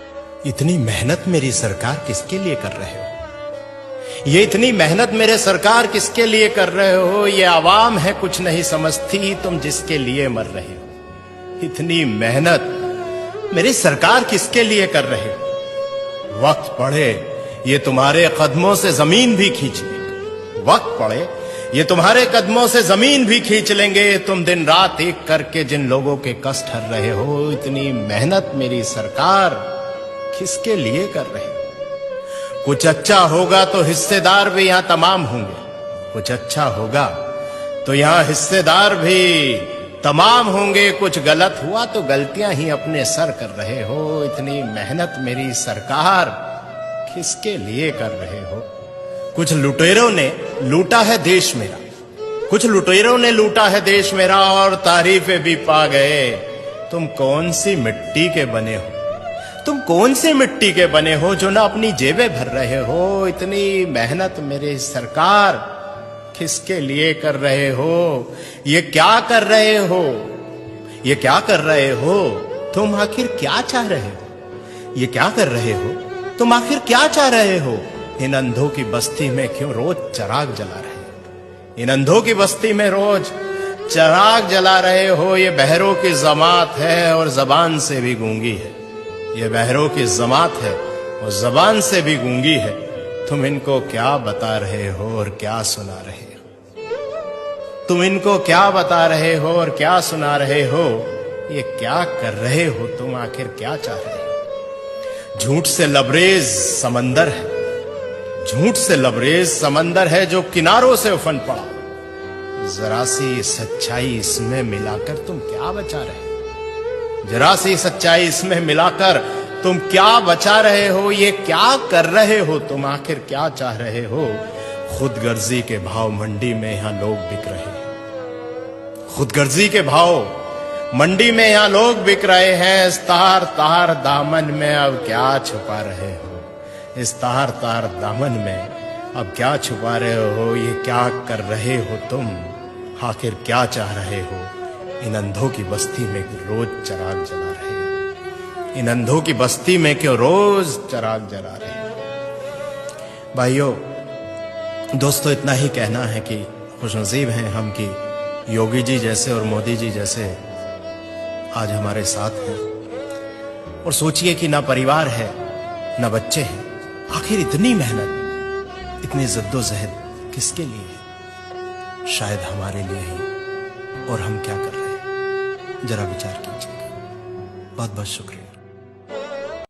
इतनी मेहनत मेरी सरकार किसके लिए कर रहे हो? ये इतनी मेहनत मेरे सरकार किसके लिए कर रहे हो? ये आवाम है कुछ नहीं समझती, तुम जिसके लिए मर रहे हो। इतनी मेहनत मेरी सरकार किसके लिए कर रहे हो? वक्त पड़े ये तुम्हारे कदमों से जमीन भी खींच लेंगे। वक्त पड़े ये तुम्हारे कदमों से जमीन भी खींच लेंगे। तुम दिन रात एक करके जिन लोगों के कष्ट हर रहे हो, इतनी मेहनत मेरी सरकार किसके लिए कर रहे हो? कुछ अच्छा होगा तो हिस्सेदार भी यहां तमाम होंगे। कुछ अच्छा होगा तो यहां हिस्सेदार भी तमाम होंगे। कुछ गलत हुआ तो गलतियां ही अपने सर कर रहे हो। इतनी मेहनत मेरी सरकार किसके लिए कर रहे हो? कुछ लुटेरों ने लूटा है देश मेरा, कुछ लुटेरों ने लूटा है देश मेरा और तारीफें भी पा गए। तुम कौन सी मिट्टी के बने हो? तुम कौन सी मिट्टी के बने हो जो ना अपनी जेबें भर रहे हो? इतनी मेहनत मेरी सरकार किसके लिए कर रहे हो? ये क्या कर रहे हो? ये क्या कर रहे हो? तुम आखिर क्या चाह रहे हो? ये क्या कर रहे हो? तुम आखिर क्या चाह रहे हो? इन अंधों की बस्ती में क्यों रोज चिराग जला रहे हो? इन अंधों की बस्ती में रोज चिराग जला रहे हो। ये बहरों की जमात है और जबान से भी गूंगी है। ये बहरों की जमात है और जबान से भी गूंगी है। तुम इनको क्या बता रहे हो और क्या सुना रहे हो? तुम इनको क्या बता रहे हो और क्या सुना रहे हो? ये क्या कर रहे हो? तुम आखिर क्या चाह रहे हो? झूठ से लबरेज समंदर है, झूठ से लबरेज समंदर है जो किनारों से उफन पड़ा। जरा सी सच्चाई इसमें मिलाकर तुम क्या बचा रहे हो? जरा सी सच्चाई इसमें मिलाकर तुम क्या बचा रहे हो? ये क्या कर रहे हो? तुम आखिर क्या चाह रहे हो? खुदगर्जी के भाव मंडी में यहां लोग बिक रहे हैं। खुदगर्जी के भाव मंडी में यहां लोग बिक रहे हैं। इस तार तार दामन में अब क्या छुपा रहे हो? इस तार तार दामन में अब क्या छुपा रहे हो? ये क्या कर रहे हो तुम? आखिर क्या चाह रहे हो? इन अंधों की बस्ती में रोज चिराग जला रहे हो। इन अंधों की बस्ती में क्यों रोज चिराग जला रहे हो? भाइयों दोस्तों, इतना ही कहना है कि खुशनसीब हैं हम कि योगी जी जैसे और मोदी जी जैसे आज हमारे साथ हैं। और सोचिए कि ना परिवार है ना बच्चे हैं। आखिर इतनी मेहनत, इतनी जद्दोजहद किसके लिए है? शायद हमारे लिए ही। और हम क्या कर रहे हैं? जरा विचार कीजिएगा। बहुत बहुत शुक्रिया।